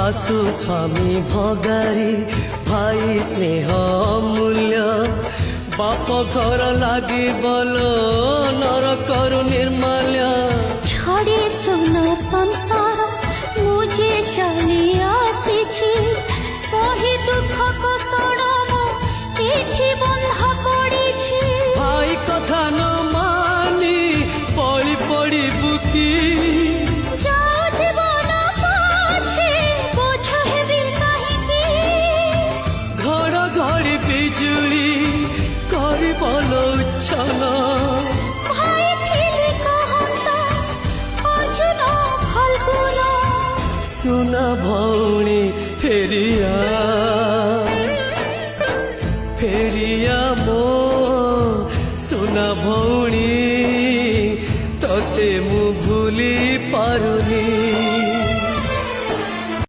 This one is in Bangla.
শাশু স্বামী ভগারি ভাই স্নেহ অমূল্য বাপ ঘর লাগি বল নরকর নির্মাল্য ছড়ে সোনা সংসার মুঝে চলি আসিছি সহি দুঃখ কোষণ এঠি বন্ধা পড়িছি ভাই কথা ন মানি বলি পড়িবু কি যাও জীবন পাছে বোঝ হেবি কাহিকি ঘড়ঘড়ি বিজুଳି କରିବଲ ଉଚ୍ଛନ ভাই ଥିଲେ কহন্তা অর্জুন ফল্গুন ସୁନା ଭଉଣୀ ଫେରିଆ ଫେରିଆ ମୋ ସୁନା ଭଉଣୀ